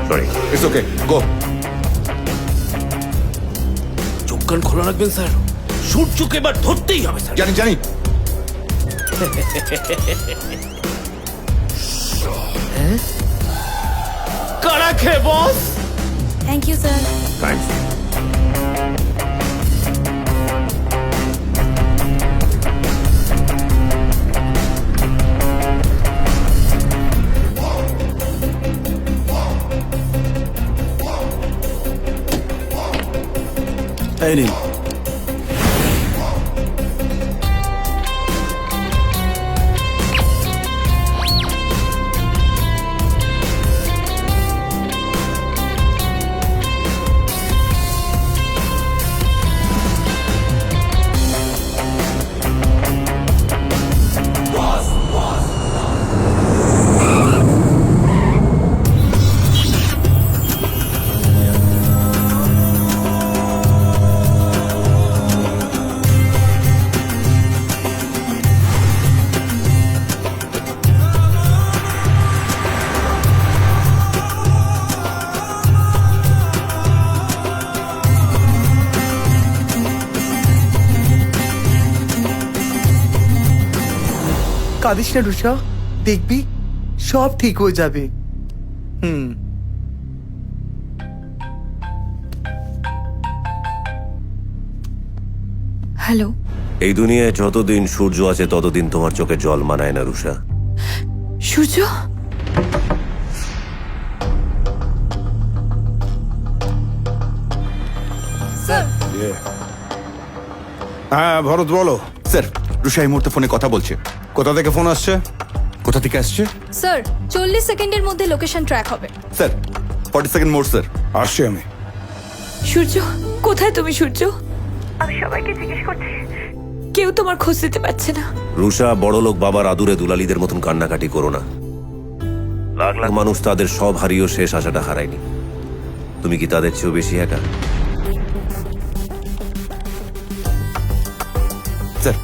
Sorry. It's okay, গো। চোখ কান খোলা রাখবেন স্যার, সূর্যকে এবার ধরতেই হবে স্যার। জানি জানি। কারা খে বস। Thank you sir. থ্যাঙ্কস। এই নিন। কাঁদিস না রুষা, দেখবি সব ঠিক হয়ে যাবে। হ্যালো। এই দুনিয়ায় যতদিন সূর্য আছে ততদিন তোমার চোখে জল মানায় না রুষা। সূর্য, স্যার। হ্যাঁ ভরত বলো। স্যার, রুষা এই মুহূর্তে ফোনে কথা বলছে। কোথা থেকে ফোন আসছে? কোথা থেকে আসছে? স্যার 40 সেকেন্ডের মধ্যে লোকেশন ট্র্যাক হবে। স্যার 40 সেকেন্ড মোর স্যার। আসছি আমি। সূর্য, কোথায় তুমি সূর্য? আমি সবাইকে জিজ্ঞেস করছি, কেউ তোমার খোঁজ দিতে পারছে না। রুষা, বড় লোক বাবার আদুরে দুলালিদের মতন কান্নাকাটি করো না। লাখ লাখ মানুষ তাদের সব হারিয়েও শেষ আশাটা হারায়নি। তুমি কি তাদের চেয়েও বেশি একা? স্যার,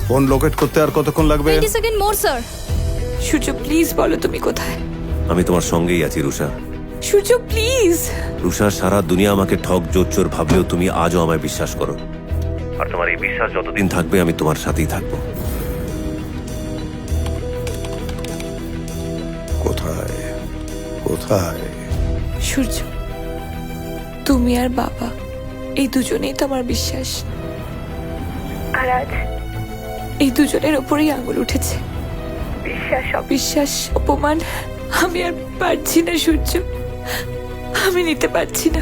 ফোন লোকেট করতে আর কতক্ষণ লাগবে? 20 second more sir. Surya please বলো তুমি কোথায়। আমি তোমার সঙ্গেই আছি রুষা। সূর্য প্লিজ। রুষা, সারা দুনিয়া আমাকে ঠক জোচ্চোর ভাবলেও তুমি আজও আমায় বিশ্বাস করো। আর তোমার এই বিশ্বাস যতদিন থাকবে আমি তোমার সাথেই থাকবো। কোথায় কোথায়? সূর্য, তুমি আর বাবা এই দুজনেই তো আমার বিশ্বাস। আর আজ এই দুজনের ওপরেই আঙুল উঠেছে। বিশ্বাস অবিশ্বাস অপমান আমি আর পারছি না সূর্য, আমি নিতে পারছি না।